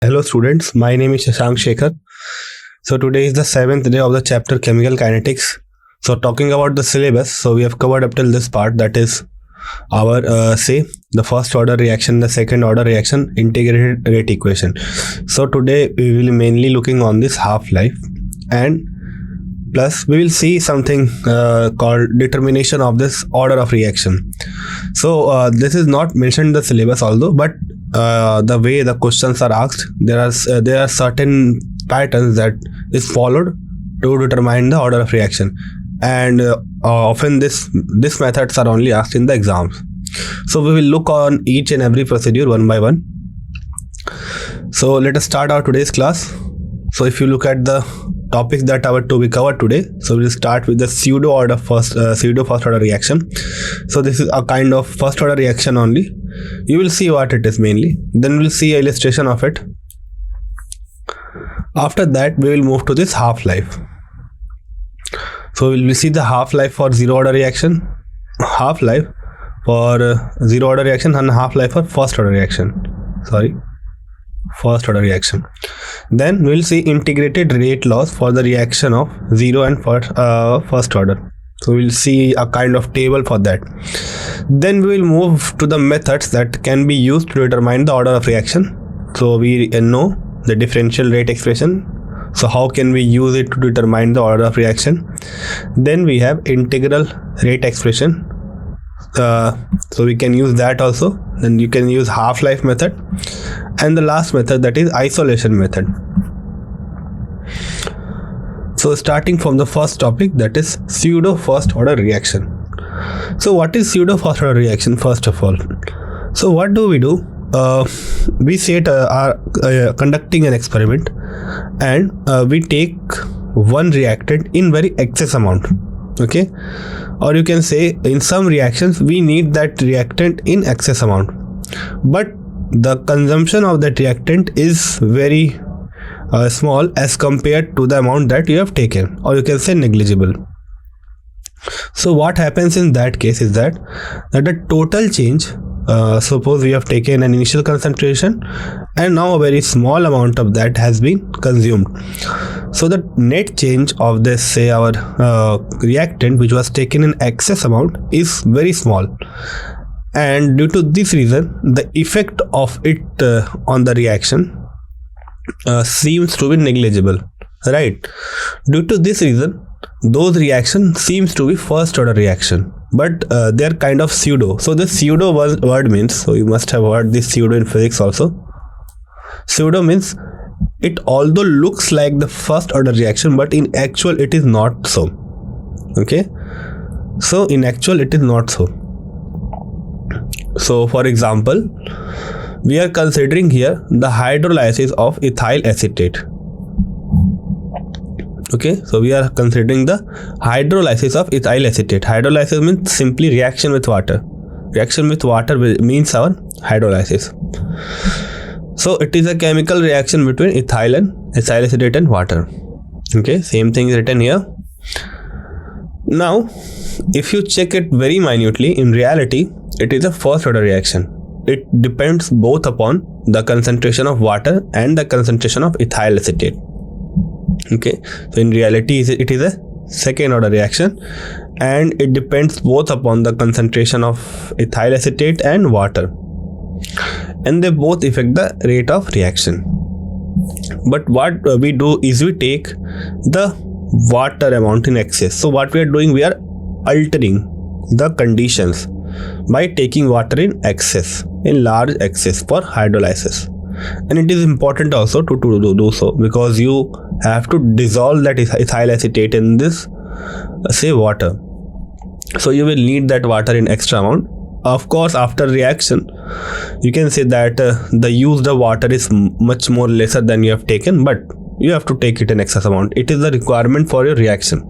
Hello students, my name is Shashank Shekhar. So today is the 7th day of the chapter Chemical Kinetics. So talking about the syllabus, so we have covered up till this part, that is our the first order reaction, the second order reaction, integrated rate equation. So today we will mainly looking on this half-life, and plus we will see something called determination of this order of reaction. So this is not mentioned in the syllabus although, but the way the questions are asked, there are certain patterns that is followed to determine the order of reaction, and often this methods are only asked in the exams. So we will look on each and every procedure one by one. So let us start our today's class. So if you look at the topics that are to be covered today, so we'll start with the pseudo first order reaction. So this is a kind of first order reaction only. You will see what it is mainly, then we'll see an illustration of it. After that we will move to this half-life. So we will see the half-life for zero order reaction, half-life for zero order reaction, and half-life for first order reaction. First order reaction. Then we will see integrated rate laws for the reaction of zero and first order. So we will see a kind of table for that. Then we will move to the methods that can be used to determine the order of reaction. So we know the differential rate expression. So how can we use it to determine the order of reaction? Then we have integral rate expression. So we can use that also. Then you can use half-life method, and the last method, that is isolation method. So starting from the first topic, that is pseudo first order reaction. So what is pseudo first order reaction first of all? So what do? We say are conducting an experiment, and we take one reactant in very excess amount. Okay, or you can say in some reactions we need that reactant in excess amount, but the consumption of that reactant is very small as compared to the amount that you have taken, or you can say negligible. So what happens in that case is that the total change, suppose we have taken an initial concentration and now a very small amount of that has been consumed. So the net change of this, say our reactant which was taken in excess amount, is very small, and due to this reason the effect of it on the reaction seems to be negligible, right? Due to this reason those reactions seems to be first order reaction, but they are kind of pseudo. So the pseudo word means, so you must have heard this pseudo in physics also. Pseudo means it although looks like the first order reaction, but in actual it is not so. Okay, so in actual it is not so. So for example, we are considering here the hydrolysis of ethyl acetate. Okay, so we are considering the hydrolysis of ethyl acetate. Hydrolysis means simply reaction with water. Reaction with water means our hydrolysis. So it is a chemical reaction between ethyl acetate and water. Okay, same thing is written here. Now if you check it very minutely, in reality it is a first order reaction. It depends both upon the concentration of water and the concentration of ethyl acetate. Okay, so in reality it is a second order reaction, and it depends both upon the concentration of ethyl acetate and water, and they both affect the rate of reaction. But what we do is we take the water amount in excess. So what we are doing, we are altering the conditions by taking water in excess, in large excess for hydrolysis. And it is important also to do so, because you have to dissolve that ethyl acetate in this say water. So you will need that water in extra amount. Of course, after reaction you can say that the used water is much more lesser than you have taken, but you have to take it in excess amount. It is the requirement for your reaction.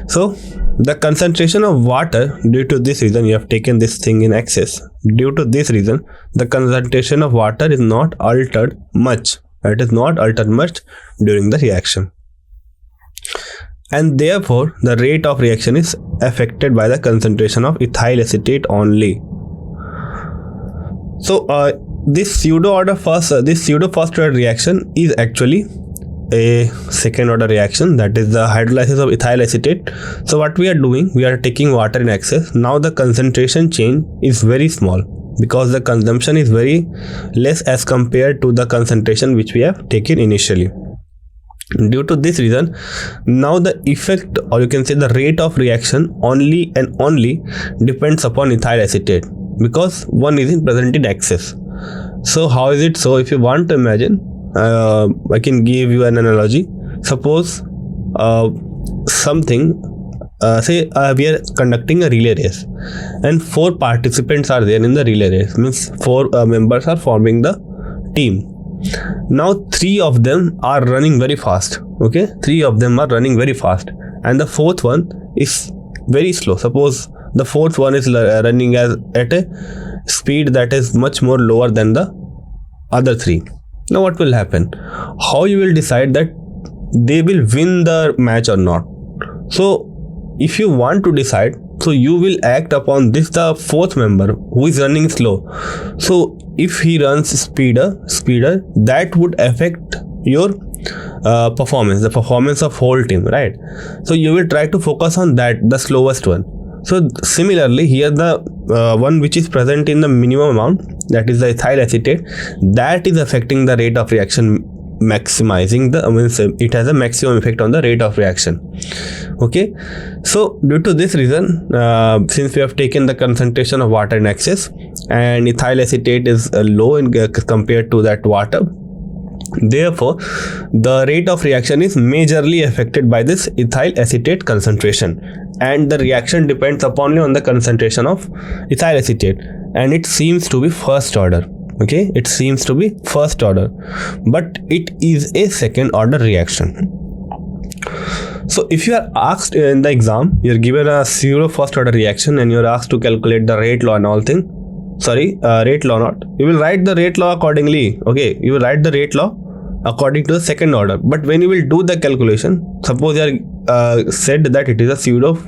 So the concentration of water, due to this reason you have taken this thing in excess, due to this reason the concentration of water is not altered much. It is not altered much during the reaction, and therefore the rate of reaction is affected by the concentration of ethyl acetate only. So this pseudo first order reaction is actually a second order reaction, that is the hydrolysis of ethyl acetate. So what we are doing, we are taking water in excess. Now the concentration change is very small because the consumption is very less as compared to the concentration which we have taken initially. Due to this reason, now the effect, or you can say the rate of reaction, only and only depends upon ethyl acetate because one is present in excess. So how is it? So if you want to imagine, I can give you an analogy. Suppose say we are conducting a relay race and 4 participants are there in the relay race, means 4 members are forming the team. Now 3 of them are running very fast. Okay, 3 of them are running very fast and the 4th one is very slow. Suppose the 4th one is running at a speed that is much more lower than the other 3. Now what will happen? How you will decide that they will win the match or not? So if you want to decide, so you will act upon this, the 4th member who is running slow. So if he runs speeder, that would affect your performance, the performance of whole team, right? So you will try to focus on that, the slowest one. So similarly here, the one which is present in the minimum amount, that is the ethyl acetate, that is affecting the rate of reaction, maximizing the it has a maximum effect on the rate of reaction. Okay, so due to this reason, since we have taken the concentration of water in excess and ethyl acetate is low in compared to that water, therefore the rate of reaction is majorly affected by this ethyl acetate concentration, and the reaction depends upon the concentration of ethyl acetate, and it seems to be first order. Okay, it seems to be first order, but it is a second order reaction. So if you are asked in the exam, you are given a pseudo first order reaction and you are asked to calculate the rate law and all thing. Rate law not. You will write the rate law accordingly. Okay, you will write the rate law according to the second order. But when you will do the calculation, suppose you are said that it is a pseudo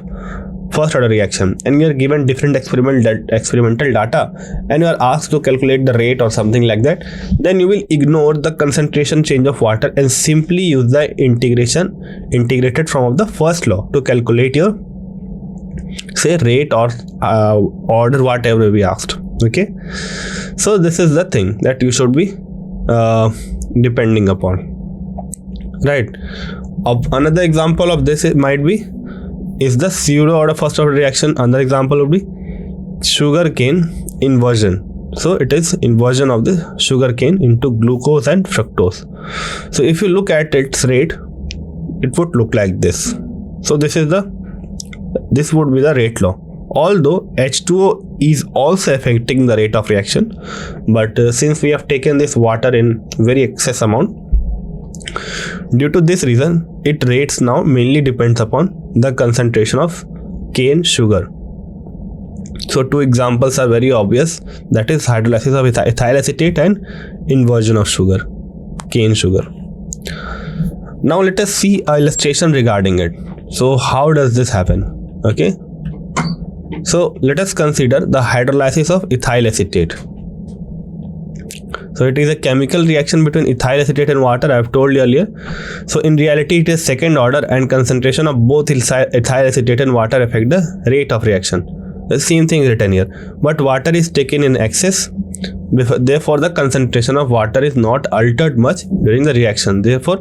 first order reaction and you are given different experimental data and you are asked to calculate the rate or something like that, then you will ignore the concentration change of water and simply use the integrated form of the first law to calculate your say rate or order, whatever we asked. Okay, so this is the thing that you should be depending upon, right? Another example of this might be is the pseudo order first order reaction. Another example would be sugarcane inversion. So it is inversion of the sugarcane into glucose and fructose. So if you look at its rate, it would look like this. So this would be the rate law. Although H2O is also affecting the rate of reaction, but since we have taken this water in very excess amount, due to this reason, its rates now mainly depends upon the concentration of cane sugar. So 2 examples are very obvious, that is hydrolysis of ethyl acetate and inversion of cane sugar. Now let us see an illustration regarding it. So how does this happen? Okay, so let us consider the hydrolysis of ethyl acetate. So it is a chemical reaction between ethyl acetate and water, I have told you earlier. So in reality it is second order, and concentration of both ethyl acetate and water affect the rate of reaction. The same thing is written here, but water is taken in excess, therefore the concentration of water is not altered much during the reaction, therefore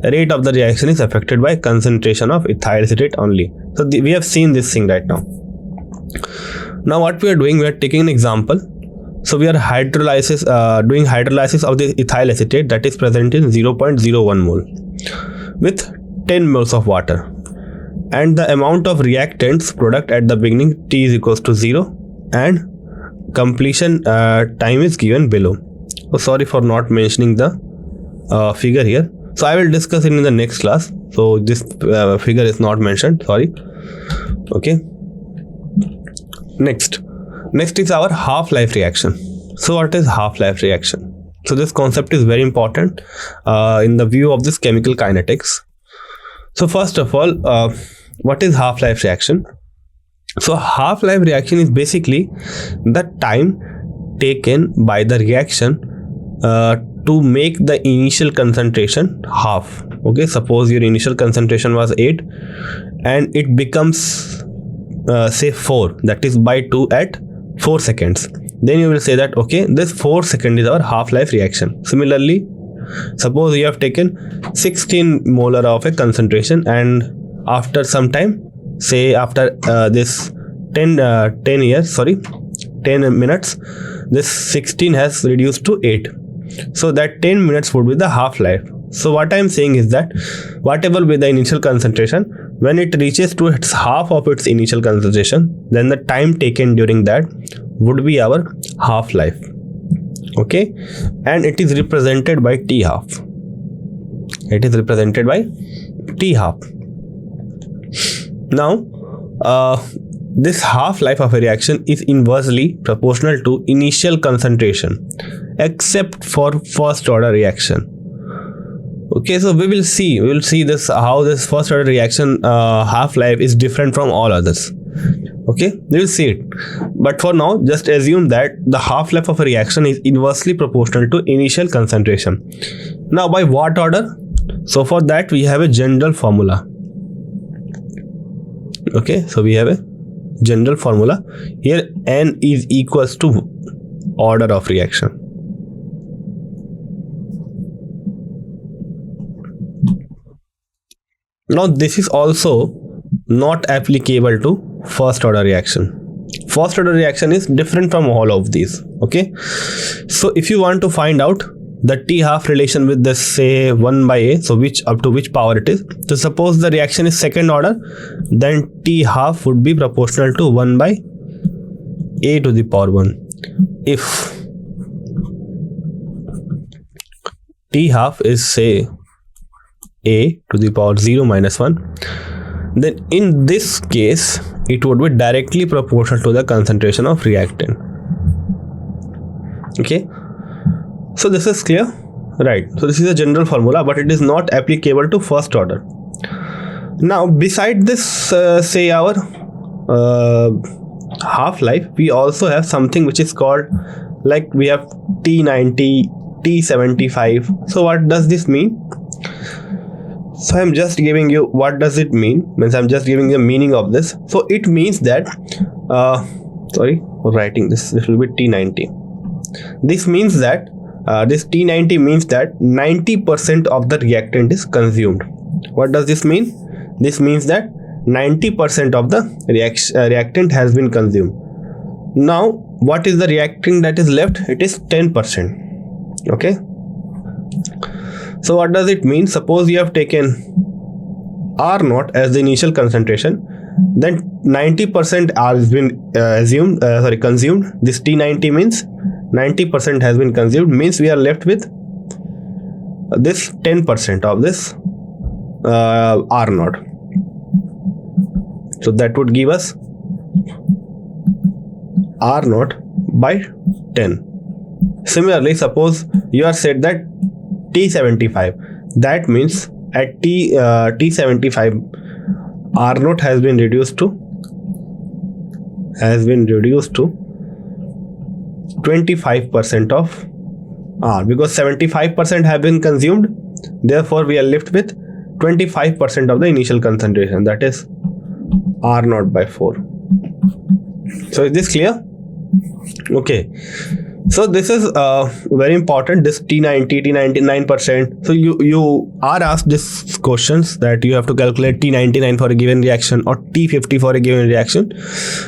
rate of the reaction is affected by concentration of ethyl acetate only. So we have seen this thing right now. Now what we are doing, we are taking an example. So we are doing hydrolysis of the ethyl acetate that is present in 0.01 mole with 10 moles of water, and the amount of reactants product at the beginning T is equals to 0, and completion time is given below. Oh, sorry for not mentioning the figure here. So I will discuss it in the next class. So this figure is not mentioned, sorry. Okay. Next is our half-life reaction. So what is half-life reaction? So this concept is very important in the view of this chemical kinetics. So first of all, what is half-life reaction? So half-life reaction is basically the time taken by the reaction to make the initial concentration half. Okay, suppose your initial concentration was 8 and it becomes say 4, that is by 2 at 4 seconds. Then you will say that okay, this 4 seconds is our half-life reaction. Similarly, suppose you have taken 16 molar of a concentration and after some time, say after this 10 minutes, this 16 has reduced to 8. So that 10 minutes would be the half-life. So what I am saying is that whatever be the initial concentration, when it reaches to its half of its initial concentration, then the time taken during that would be our half-life. Okay, and it is represented by T half. It is represented by T half. Now, this half-life of a reaction is inversely proportional to initial concentration, except for first order reaction. Okay, so we will see this, how this first order reaction half-life is different from all others. Okay, we will see it, but for now just assume that the half-life of a reaction is inversely proportional to initial concentration. Now by what order? So for that we have a general formula. Okay, so we have a general formula here. N is equals to order of reaction. Now this is also not applicable to first order reaction. First order reaction is different from all of these. Okay, so if you want to find out the T half relation with this, say 1 by A, so which up to which power it is. So suppose the reaction is second order, then T half would be proportional to 1 by A to the power 1. If T half is say A to the power 0 minus 1, then in this case it would be directly proportional to the concentration of reactant. Okay, so this is clear, right? So this is a general formula, but it is not applicable to first order. Now beside this say our half-life, we also have something which is called, like we have T90, T75. So what does this mean? So I'm just giving you what does it mean. Means I'm just giving the meaning of this. So it means that sorry for writing this, will be T90. This means that this T90 means that 90% of the reactant is consumed. What does this mean? This means that 90% of the reactant has been consumed. Now what is the reactant that is left? It is 10%. Okay, so what does it mean? Suppose you have taken R0 as the initial concentration, then 90% has been consumed. This T90 means 90% has been consumed, means we are left with this 10% of this R0. So that would give us R0 by 10. Similarly, suppose you are said that T75, that means at T75 R0 has been reduced to 25% of R, because 75% have been consumed, therefore we are left with 25% of the initial concentration, that is R0 by 4. So is this clear? Okay, so this is very important, this T90, T99%. So you are asked these questions that you have to calculate T99 for a given reaction or T50 for a given reaction.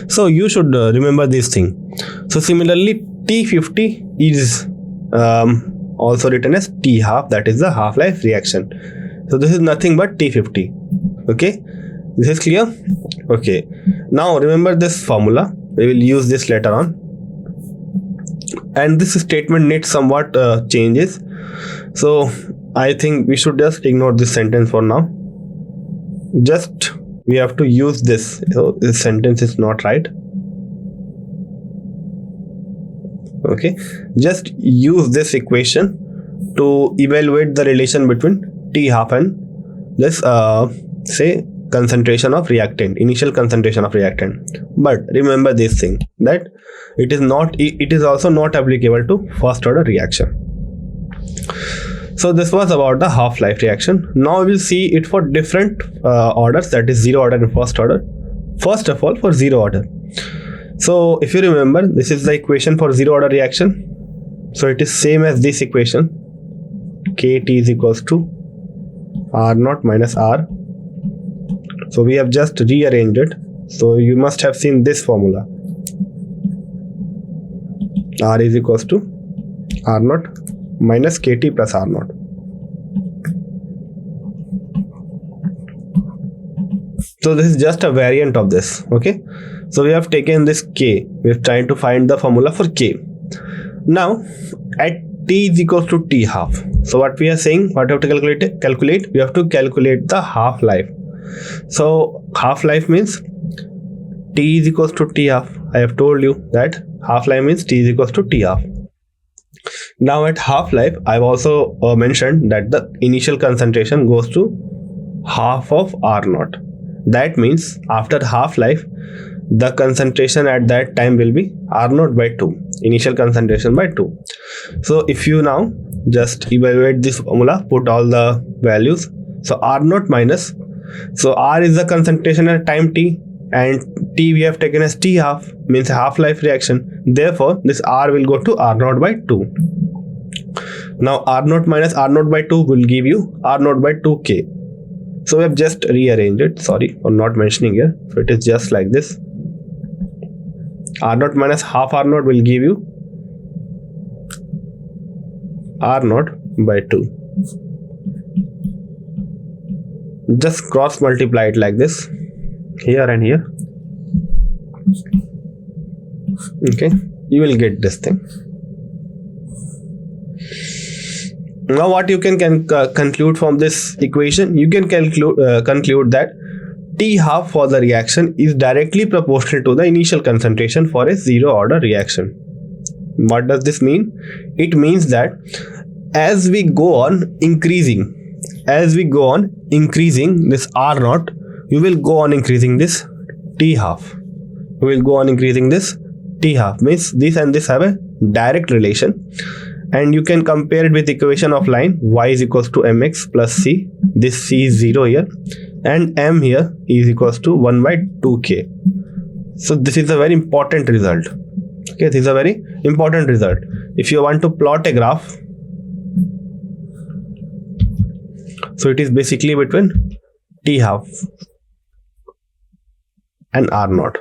So you should remember this thing. So similarly, T50 is also written as T half, that is the half-life reaction. So this is nothing but T50. Okay, this is clear? Okay, now remember this formula. We will use this later on. And this statement needs somewhat changes. So I think we should just ignore this sentence for now. Just we have to use this. So this sentence is not right. Okay, just use this equation to evaluate the relation between T half and this say concentration of reactant, initial concentration of reactant. But remember this thing, that it is also not applicable to first order reaction. So this was about the half-life reaction. Now we will see it for different orders, that is zero order and first order. First of all, for zero order. So if you remember, this is the equation for zero order reaction. So it is same as this equation. Kt is equals to R0 minus R. So we have just rearranged it. So you must have seen this formula. R is equals to R0 minus Kt plus R0. So this is just a variant of this. Okay. So we have taken this K. We have tried to find the formula for K. Now at T is equals to T half. So what we are saying, what we have to calculate, we have to calculate the half-life. So half-life means T is equals to T half. I have told you that half-life means T is equals to T half. Now at half-life, I've also mentioned that the initial concentration goes to half of R0. That means after half-life, the concentration at that time will be R0 by 2, initial concentration by 2. So if you now just evaluate this formula, put all the values. So R0 minus, so R is the concentration at time T, and T we have taken as T half, means half-life reaction. Therefore this R will go to R0 by 2. Now R0 minus R0 by 2 will give you R0 by 2K. So we have just rearranged it, sorry for not mentioning here. So it is just like this. R0 minus half R0 will give you R0 by 2. Just cross multiply it like this, here and here. Okay, you will get this thing. Now what you can conclude from this equation, you can conclude that T half for the reaction is directly proportional to the initial concentration for a zero order reaction. What does this mean? It means that as we go on increasing this R0, you will go on increasing this T half. You will go on increasing this T half, means this and this have a direct relation. And you can compare it with the equation of line y is equals to mx plus c. This c is 0 here, and m here is equals to 1 by 2k. So this is a very important result. Okay, this is a very important result. If you want to plot a graph, so it is basically between T half and R0.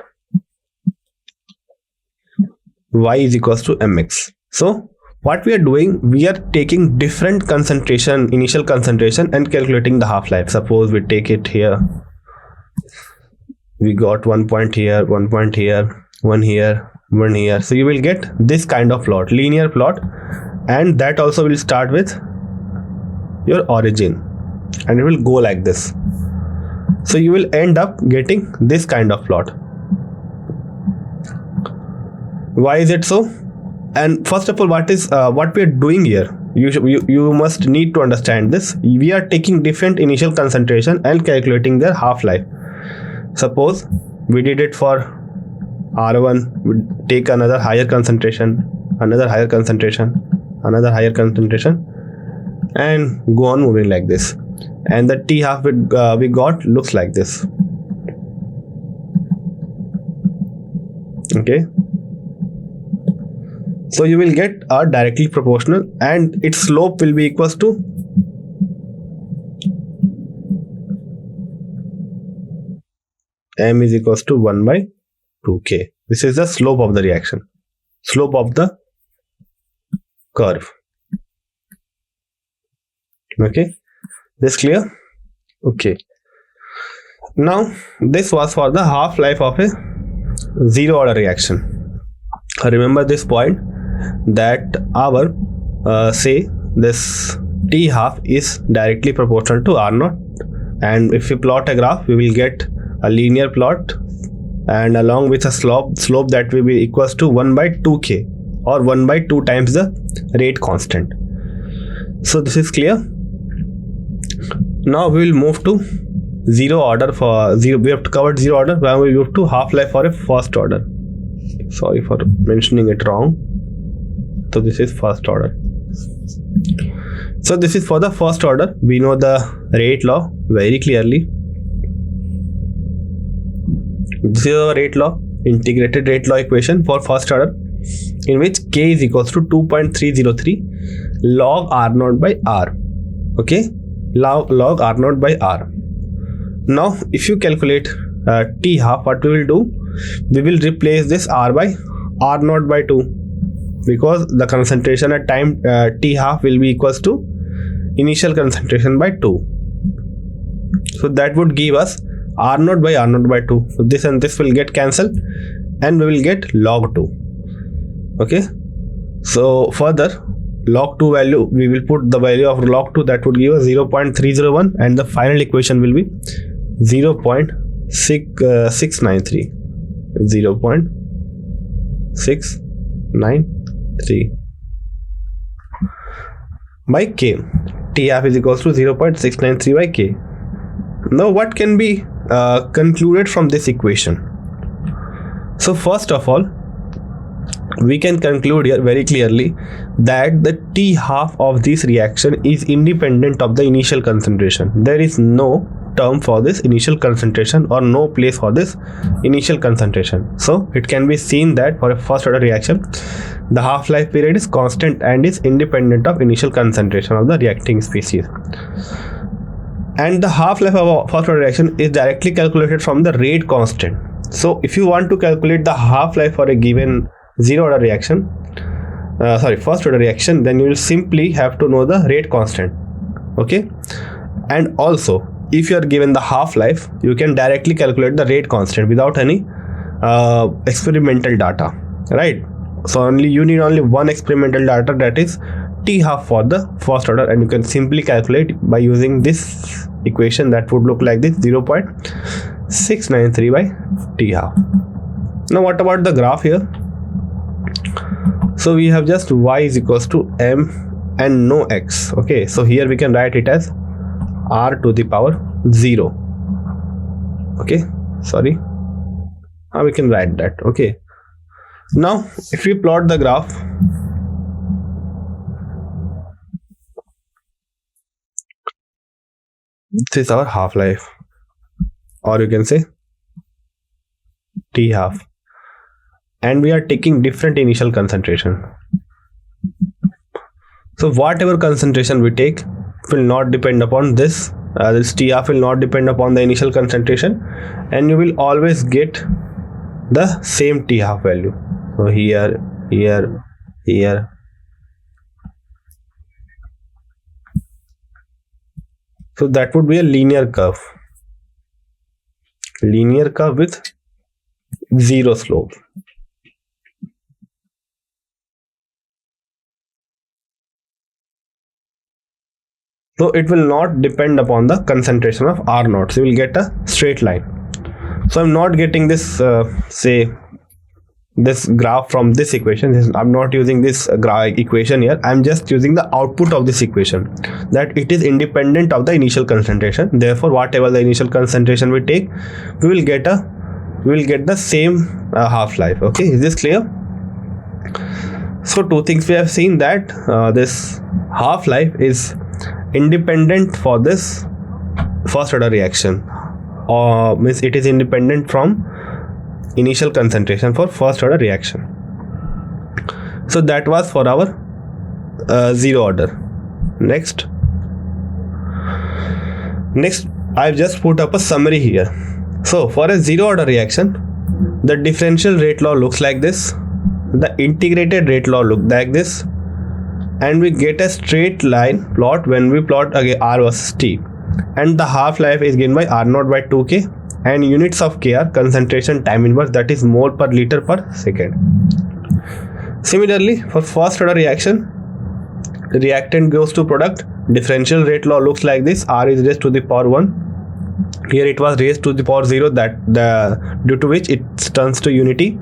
Y is equals to mx. So what we are doing, we are taking different concentration, initial concentration, and calculating the half-life. Suppose we take it here. We got 1 point here, 1 point here, 1 here, 1 here. So you will get this kind of plot, linear plot, and that also will start with your origin, and it will go like this. So you will end up getting this kind of plot. Why is it so? And first of all, what we are doing here, you must need to understand this. We are taking different initial concentration and calculating their half-life. Suppose we did it for R1, we take another higher concentration, another higher concentration, another higher concentration, and go on moving like this. And the T half we got looks like this. Okay. So you will get a directly proportional, and its slope will be equals to m is equals to 1 by 2k. This is the slope of the reaction, slope of the curve. Okay, this clear? Okay. Now this was for the half-life of a zero order reaction. Remember this point, that our say this T half is directly proportional to R0, and if we plot a graph, we will get a linear plot, and along with a slope that will be equals to 1 by 2k, or 1 by 2 times the rate constant. So this is clear. Now we will move to zero order for zero. We have to cover zero order. Now we move to half-life for a first order. Sorry for mentioning it wrong. So this is first order. So this is for the first order. We know the rate law very clearly. This is our rate law, integrated rate law equation for first order, in which k is equals to 2.303 log r0 by r. Okay, log r0 by r. Now if you calculate t half, what we will do, we will replace this r by r0 by 2, because the concentration at time t half will be equals to initial concentration by 2. So that would give us r0 by r0 by 2. So this and this will get cancelled and we will get log 2. Okay, so further log 2 value, we will put the value of log 2, that would give us 0.301, and the final equation will be 0.693. 0.693 by k. T half is equals to 0.693 by k. Now what can be concluded from this equation? So first of all, we can conclude here very clearly that the T half of this reaction is independent of the initial concentration. There is no term for this initial concentration or no place for this initial concentration. So it can be seen that for a first order reaction, the half-life period is constant and is independent of initial concentration of the reacting species. And the half-life of a first order reaction is directly calculated from the rate constant. So if you want to calculate the half-life for a given zero order reaction, first order reaction, then you will simply have to know the rate constant. Okay, and also if you are given the half-life, you can directly calculate the rate constant without any experimental data, right? So you need only one experimental data, that is T half for the first order, and you can simply calculate by using this equation that would look like this, 0.693 by T half. Now what about the graph here? So we have just y is equals to m and no x. Okay, so here we can write it as r to the power 0. Okay, sorry, we can write that. Okay, now if we plot the graph, this is our half-life, or you can say T half, and we are taking different initial concentration. So whatever concentration we take will not depend upon this. This T half will not depend upon the initial concentration, and you will always get the same T half value. So here, here, here. So that would be a linear curve. Linear curve with zero slope. So it will not depend upon the concentration of R0. So you will get a straight line. So I'm not getting this this graph from this equation. I'm not using this equation here. I'm just using the output of this equation, that it is independent of the initial concentration. Therefore, whatever the initial concentration we take, we will get the same half-life. Okay, is this clear? So two things we have seen, that this half-life is independent for this first order reaction, or means it is independent from initial concentration for first order reaction. So that was for our zero order. Next I've just put up a summary here. So for a zero order reaction, the differential rate law looks like this, the integrated rate law looks like this, and we get a straight line plot when we plot again R versus T, and the half-life is given by R0 by 2K, and units of K are concentration time inverse, that is mole per liter per second. Similarly, for first order reaction, the reactant goes to product, differential rate law looks like this, R is raised to the power 1, here it was raised to the power 0, due to which it turns to unity,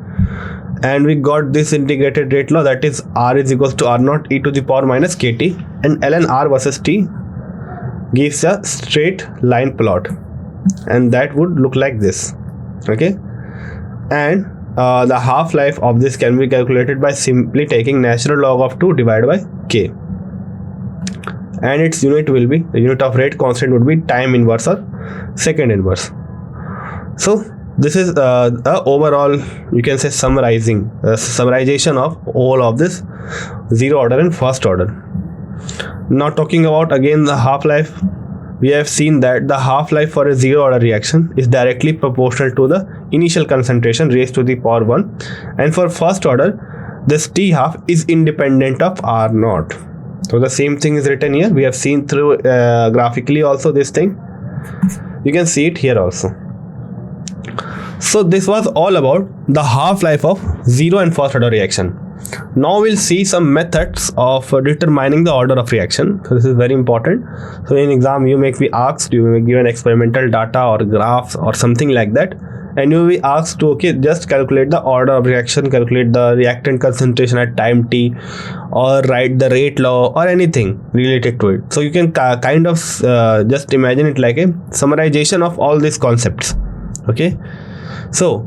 and we got this integrated rate law, that is R is equals to R0 e to the power minus KT, and ln R versus T gives a straight line plot. and that would look like this. Okay, and the half-life of this can be calculated by simply taking natural log of 2 divided by k, and its unit will be, the unit of rate constant would be time inverse or second inverse. So this is a overall, you can say, summarization of all of this zero order and first order. Now talking about again the half-life, we have seen that the half-life for a zero order reaction is directly proportional to the initial concentration raised to the power 1, and for first order this T half is independent of R naught. So the same thing is written here. We have seen through graphically also this thing. You can see it here also. So this was all about the half-life of zero and first order reaction. Now we'll see some methods of determining the order of reaction. So this is very important. So in exam you may be asked, you may be given experimental data or graphs or something like that, and you will be asked to, okay, just calculate the order of reaction, calculate the reactant concentration at time t, or write the rate law or anything related to it. So you can kind of just imagine it like a summarization of all these concepts. Okay, so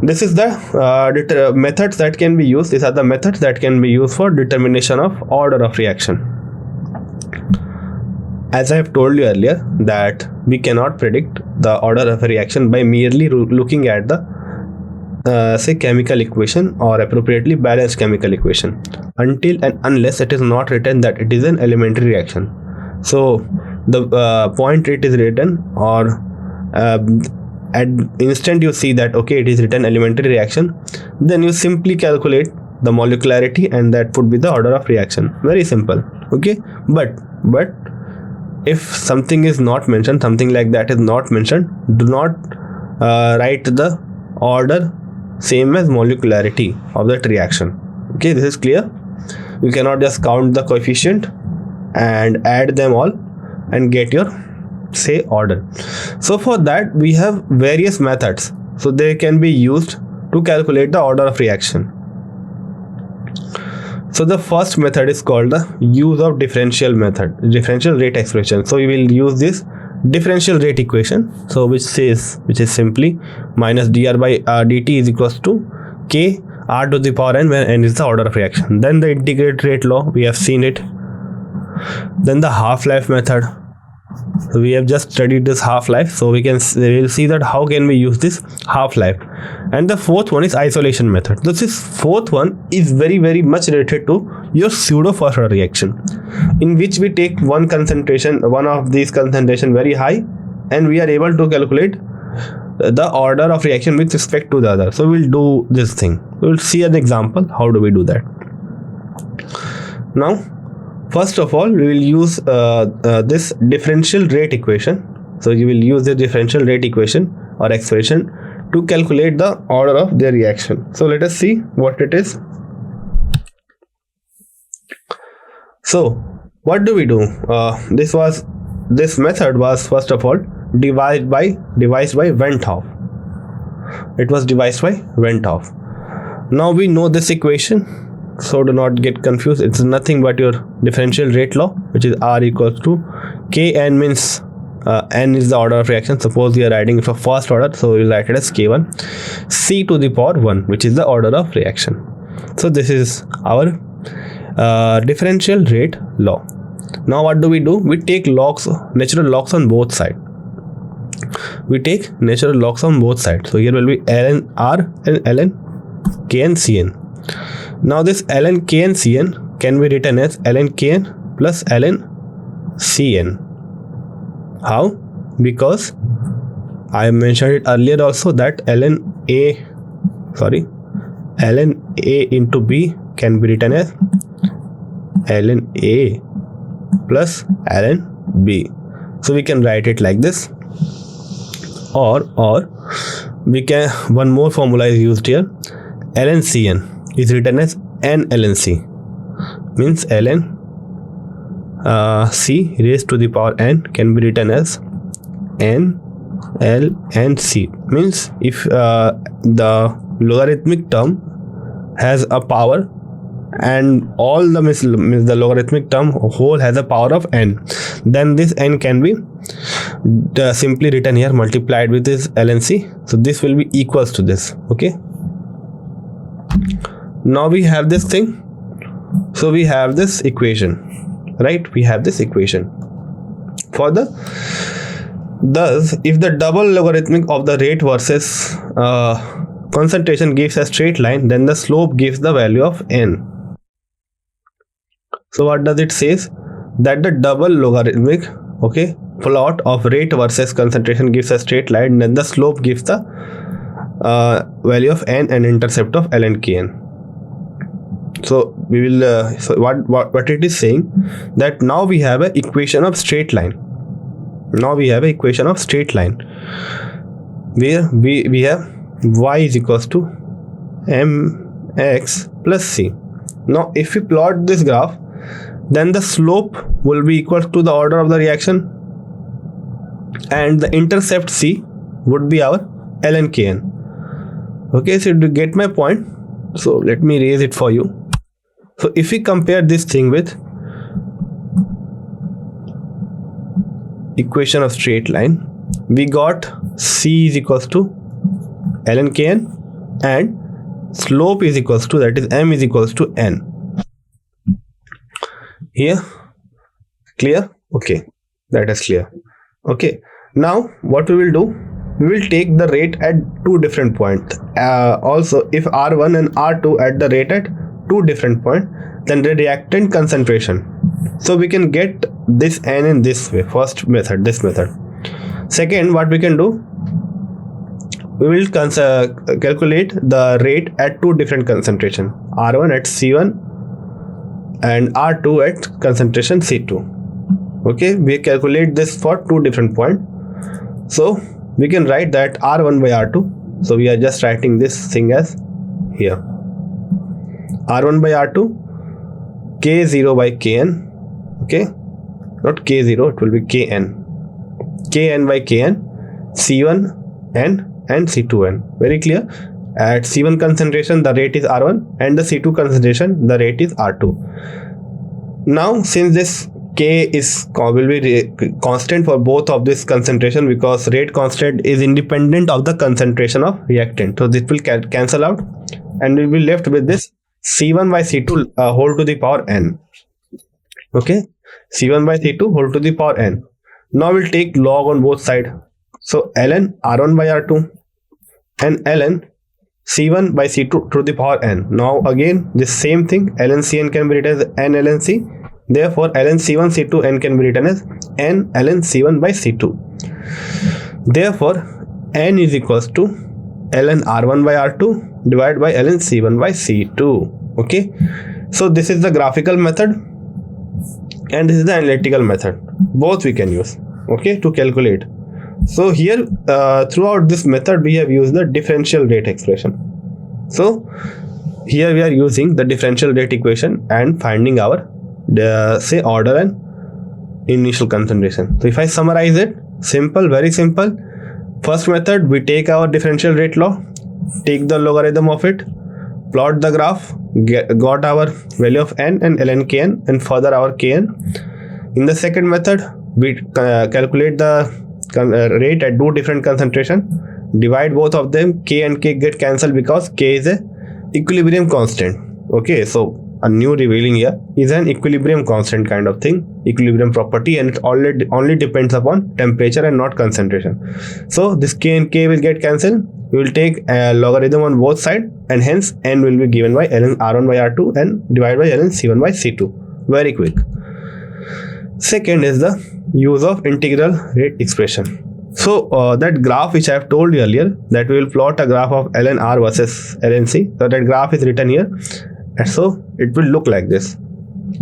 this is the methods that can be used. These are the methods that can be used for determination of order of reaction. As I have told you earlier, that we cannot predict the order of a reaction by merely looking at the say chemical equation or appropriately balanced chemical equation, until and unless it is not written that it is an elementary reaction. So the point it is written, or at instant you see that okay, it is written elementary reaction, then you simply calculate the molecularity and that would be the order of reaction. Very simple. Okay, but if something is not mentioned, something like that is not mentioned, do not write the order same as molecularity of that reaction. Okay, this is clear. You cannot just count the coefficient and add them all and get your say order. So for that we have various methods, so they can be used to calculate the order of reaction. So the first method is called the use of differential rate expression. So we will use this differential rate equation, so which is simply minus dr by dt is equals to k r to the power n, where n is the order of reaction. Then the integrated rate law, we have seen it. Then the half-life method. So we have just studied this half-life, so we will see that how can we use this half-life. And the fourth one is isolation method. This fourth one is very much related to your pseudo first order reaction, in which we take one of these concentration very high, and we are able to calculate the order of reaction with respect to the other. So we'll do this thing. We will see an example how do we do that. Now first of all, we will use this differential rate equation. So you will use the differential rate equation or expression to calculate the order of their reaction. So let us see what it is. So what do we do? This method was first of all devised by Venthoff. It was devised by Venthoff. Now we know this equation, so do not get confused. It's nothing but your differential rate law, which is R equals to Kn, means n is the order of reaction. Suppose we are writing it for first order, so we will write it as K1, C to the power 1, which is the order of reaction. So this is our differential rate law. Now what do? We take natural logs on both sides. So here will be ln R and ln Kn Cn. Now this ln Kn Cn can be written as ln Kn plus ln Cn. How? Because I mentioned it earlier also that ln A into B can be written as ln A plus ln B. So we can write it like this, or we can, one more formula is used here. ln Cn is written as n ln C, means ln C raised to the power n can be written as n l n C, means if the logarithmic term has a power and all the logarithmic term whole has a power of n, then this n can be simply written here multiplied with this LNC. So this will be equals to this. Okay, now we have this thing. So we have this equation, right? We have this equation for the thus if the double logarithmic of the rate versus concentration gives a straight line, then the slope gives the value of n. So what does it says? That the double logarithmic, okay, plot of rate versus concentration gives a straight line, then the slope gives the value of n and intercept of ln kn. So we will so what it is saying, that now we have an equation of straight line. Now we have an equation of straight line where we have y is equals to mx plus c. Now if we plot this graph, then the slope will be equal to the order of the reaction, and the intercept c would be our ln kn. Okay, so to get my point, so let me raise it for you. So if we compare this thing with equation of straight line, we got c is equals to ln kn and slope is equals to, that is m is equals to n. Here clear? Okay, that is clear. Okay, now what we will do, we will take the rate at two different points. Also if R1 and R2 at the rate at two different points, then the reactant concentration. So we can get this n in this way. First method, this method. Second, what we can do, we will calculate the rate at two different concentration, R1 at C1 and R2 at concentration C2. Okay, we calculate this for two different points. So we can write that R1 by R2. So we are just writing this thing as here, R1 by R2, K0 by Kn. Okay, not K0, it will be Kn. Kn by Kn, C1n and C2n. Very clear. At C1 concentration the rate is R1 and the C2 concentration the rate is R2. Now since this K will be constant for both of this concentration, because rate constant is independent of the concentration of reactant, so this will cancel out and we will be left with this C1 by C2 whole to the power n. Okay, C1 by C2 whole to the power n. Now we'll take log on both sides. So ln R1 by R2 and ln C1 by C2 to the power n. Now again this same thing, ln Cn can be written as n ln C. Therefore ln C1 C2 n can be written as n ln C1 by C2. Therefore n is equals to ln R1 by R2 divided by ln C1 by C2. Okay, so this is the graphical method and this is the analytical method. Both we can use, okay, to calculate. So here throughout this method we have used the differential rate expression. So here we are using the differential rate equation and finding our say order and initial concentration. So if I summarize it, simple, very simple. First method, we take our differential rate law, take the logarithm of it, plot the graph, got our value of n and ln kn and further our kn. In the second method, we calculate the rate at two different concentration, divide both of them, k and k get cancelled because k is a equilibrium constant. Okay, so a new revealing here is an equilibrium constant kind of thing, equilibrium property, and it only depends upon temperature and not concentration. So this k and k will get cancelled. We will take a logarithm on both sides and hence n will be given by ln R1 by R2 and divided by ln C1 by C2. Very quick. Second is the use of integral rate expression. So that graph which I have told you earlier, that we will plot a graph of ln R versus ln C. So that graph is written here. And so it will look like this.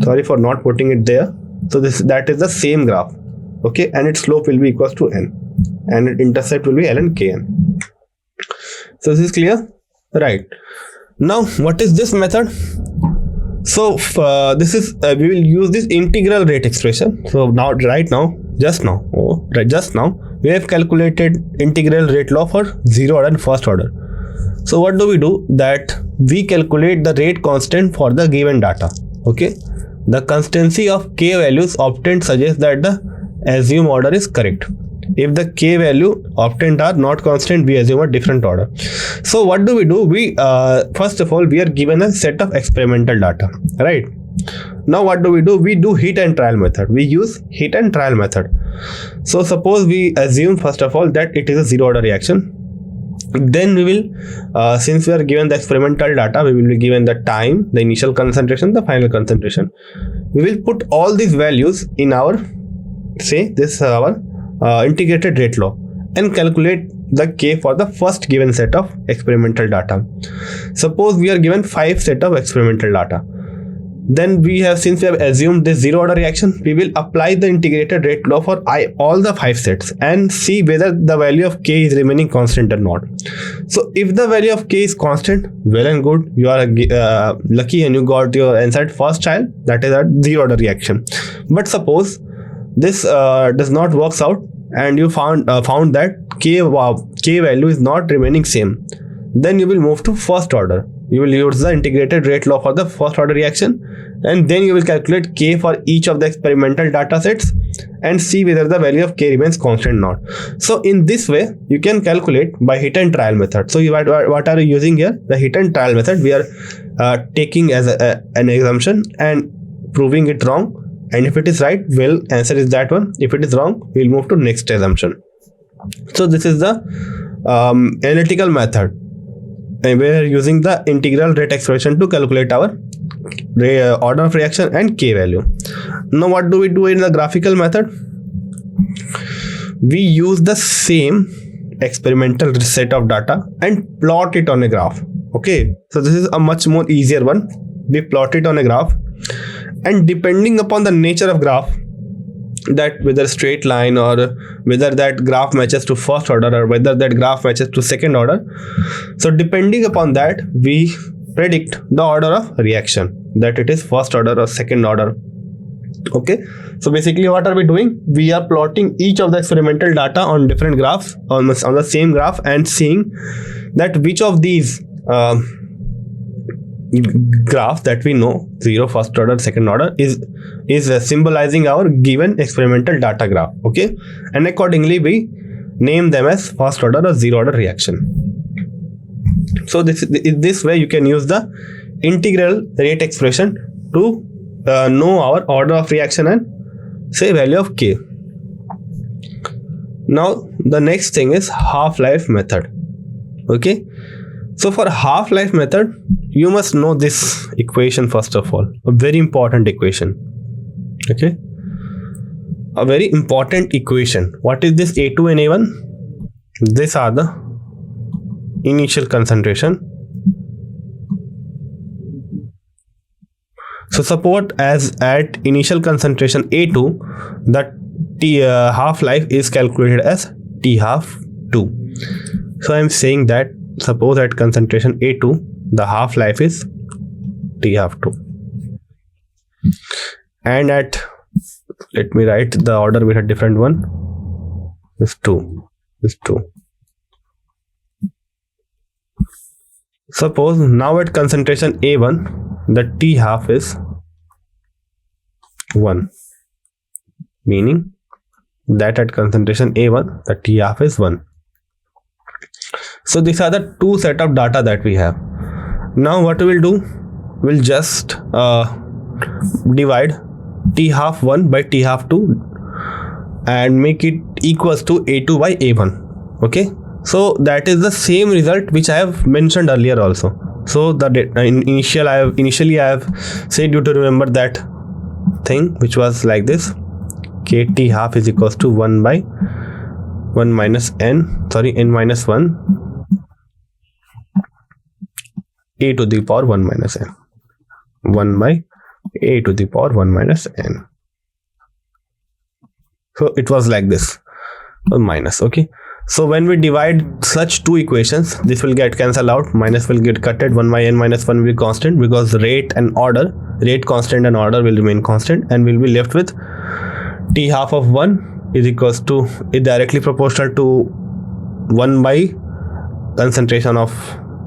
Sorry for not putting it there. So that is the same graph. Okay, and its slope will be equals to n and its intercept will be ln kn. So this is clear, right? Now what is this method? So this is we will use this integral rate expression. So now just now we have calculated integral rate law for zero order and first order. So what do? That we calculate the rate constant for the given data. Okay, the constancy of k values obtained suggests that the assumed order is correct. If the k value obtained are not constant, we assume a different order. So what do? We first of all, we are given a set of experimental data, right? Now what do? We do hit and trial method. We use hit and trial method. So suppose we assume first of all that it is a zero order reaction. Then we will, since we are given the experimental data, we will be given the time, the initial concentration, the final concentration. We will put all these values in our, say this our integrated rate law, and calculate the k for the first given set of experimental data. Suppose we are given 5 set of experimental data. Then we have, since we have assumed this zero order reaction, we will apply the integrated rate law for all the 5 sets and see whether the value of k is remaining constant or not. So if the value of k is constant, well and good, you are lucky and you got your answer at first trial, that is a zero order reaction. But suppose this does not works out and you found that k value is not remaining same, then you will move to first order. You will use the integrated rate law for the first order reaction, and then you will calculate k for each of the experimental data sets and see whether the value of k remains constant or not. So in this way you can calculate by hit and trial method. So what are you using here? The hit and trial method we are taking as an assumption and proving it wrong, and if it is right, well, answer is that one. If it is wrong, we will move to next assumption. So this is the analytical method. We are using the integral rate expression to calculate our order of reaction and k value. Now what do we do in the graphical method? We use the same experimental set of data and plot it on a graph. Okay, so this is a much more easier one. We plot it on a graph, and depending upon the nature of graph, that whether straight line or whether that graph matches to first order or whether that graph matches to second order, so depending upon that we predict the order of reaction, that it is first order or second order. Okay, so basically what are we doing? We are plotting each of the experimental data on different graphs, almost on the same graph, and seeing that which of these graph that we know, zero, first order, second order, is symbolizing our given experimental data graph. Okay, and accordingly we name them as first order or zero order reaction. So this way you can use the integral rate expression to know our order of reaction and say value of k. Now the next thing is half-life method. Okay, so for half-life method you must know this equation first of all, a very important equation. Okay, a very important equation. What is this A2 and A1? These are the initial concentration. So suppose as at initial concentration A2, the half-life is calculated as T half 2. So I am saying that suppose at concentration A2 the half-life is T half 2, and at, let me write the order with a different one, is 2. Suppose now at concentration A1 the T half is 1, meaning that at concentration A1 the T half is 1. So these are the two set of data that we have. Now what we will do, we'll just divide T half 1 by T half 2 and make it equals to A2 by A1. Okay, so that is the same result which I have mentioned earlier also. So the initially I have said you to remember that thing which was like this: kt half is equals to 1 by 1 minus n minus 1 a to the power 1 minus n, 1 by a to the power 1 minus n. So it was like this, minus. Okay, so when we divide such two equations, this will get cancelled out, minus will get cutted, 1 by n minus 1 will be constant, because rate constant and order will remain constant, and we'll be left with T half of 1 is equals to, is directly proportional to 1 by concentration of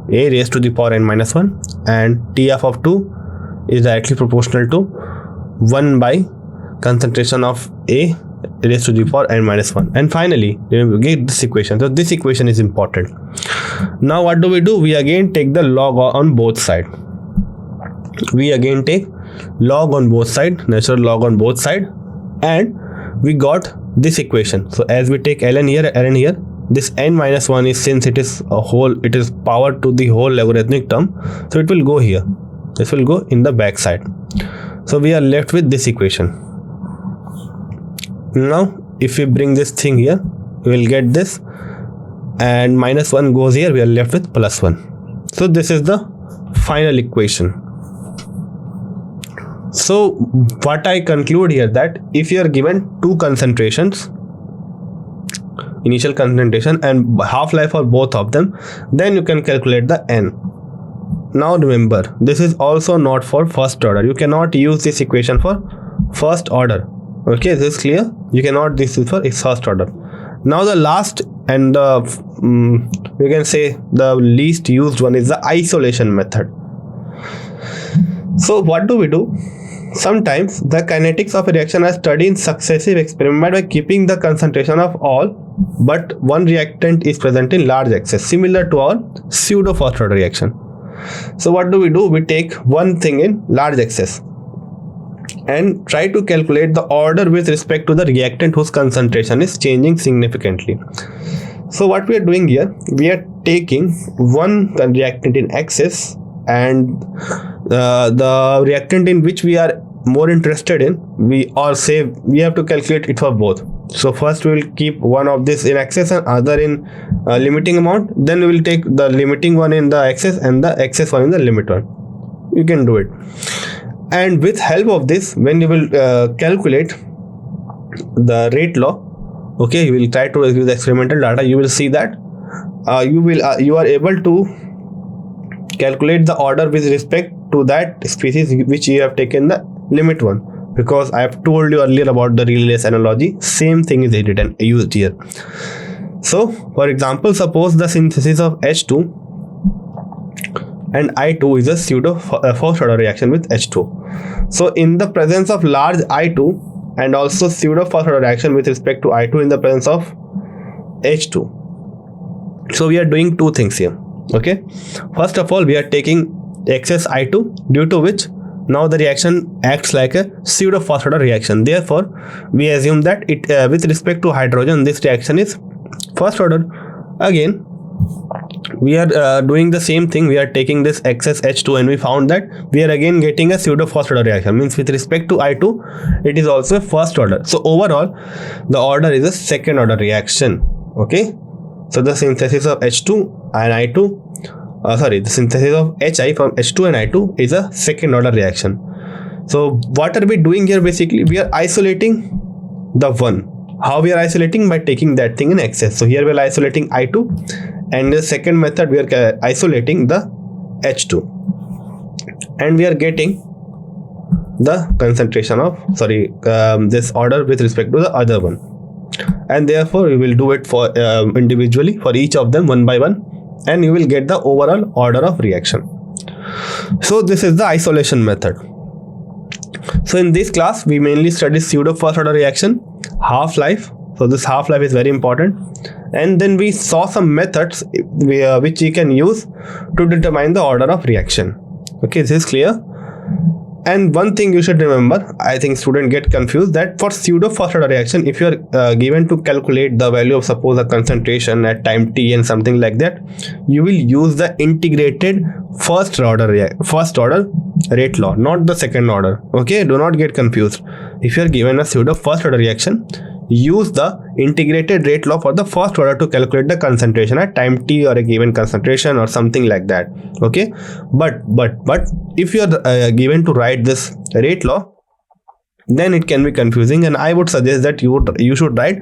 a raised to the power n minus 1, and Tf of 2 is directly proportional to 1 by concentration of a raised to the power n minus 1. And finally, we get this equation. So this equation is important. Now what do? We again take the log on both sides. We again take log on both sides, natural log on both sides, and we got this equation. So as we take ln here, this n minus 1 is, since it is a whole, it is power to the whole logarithmic term, so it will go here. This will go in the back side. So we are left with this equation. Now if we bring this thing here, we will get this, and minus 1 goes here, we are left with plus 1. So this is the final equation. So what I conclude here, that if you are given two concentrations, initial concentration and half-life for both of them, then you can calculate the n. Now remember, this is also not for first order. You cannot use this equation for first order. Okay, this is clear? You cannot, this is for first order. Now the last and you can say the least used one is the isolation method. So what do? Sometimes the kinetics of a reaction are studied in successive experiment by keeping the concentration of all but one reactant is present in large excess, similar to our pseudo first order reaction. So what do? We take one thing in large excess and try to calculate the order with respect to the reactant whose concentration is changing significantly. So what we are doing here, we are taking one reactant in excess, and the reactant in which we are more interested in, we have to calculate it for both. So first we will keep one of this in excess and other in limiting amount, then we will take the limiting one in the excess and the excess one in the limit one. You can do it. And with help of this, when you will calculate the rate law, okay, you will try to use experimental data, you will see that you are able to calculate the order with respect to that species which you have taken the limit one, because I have told you earlier about the relay analogy. Same thing is written used here. So for example, suppose the synthesis of H2 and I2 is a pseudo first order reaction with H2. So in the presence of large I2 and also pseudo first order reaction with respect to I2 in the presence of H2. So we are doing two things here. Okay, first of all, we are taking excess I2, due to which now the reaction acts like a pseudo first order reaction. Therefore we assume that it with respect to hydrogen, this reaction is first order. Again we are doing the same thing. We are taking this excess H2 and we found that we are again getting a pseudo first order reaction, means with respect to I2 it is also a first order. So overall the order is a second order reaction. Okay, so the synthesis of H2 and I2, the synthesis of HI from H2 and I2 is a second order reaction. So what are we doing here? Basically we are isolating the one. How we are isolating? By taking that thing in excess. So here we are isolating I2, and the second method we are isolating the H2, and we are getting the concentration of this order with respect to the other one, and therefore we will do it for individually for each of them one by one, and you will get the overall order of reaction. So this is the isolation method. So in this class we mainly study pseudo first order reaction, half-life. So this half-life is very important, and then we saw some methods which you can use to determine the order of reaction. Okay, this is clear. And one thing you should remember, I think students get confused, that for pseudo first order reaction, if you are given to calculate the value of suppose a concentration at time t and something like that, you will use the integrated first order rate law, not the second order. Okay, do not get confused. If you are given a pseudo first order reaction, use the integrated rate law for the first order to calculate the concentration at time t or a given concentration or something like that. Okay, but if you are given to write this rate law, then it can be confusing, and I would suggest that you should write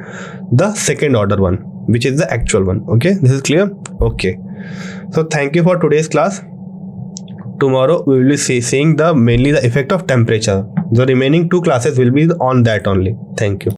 the second order one, which is the actual one. Okay, this is clear. Okay, so thank you for today's class. Tomorrow we will be seeing mainly the effect of temperature. The remaining two classes will be on that only. Thank you.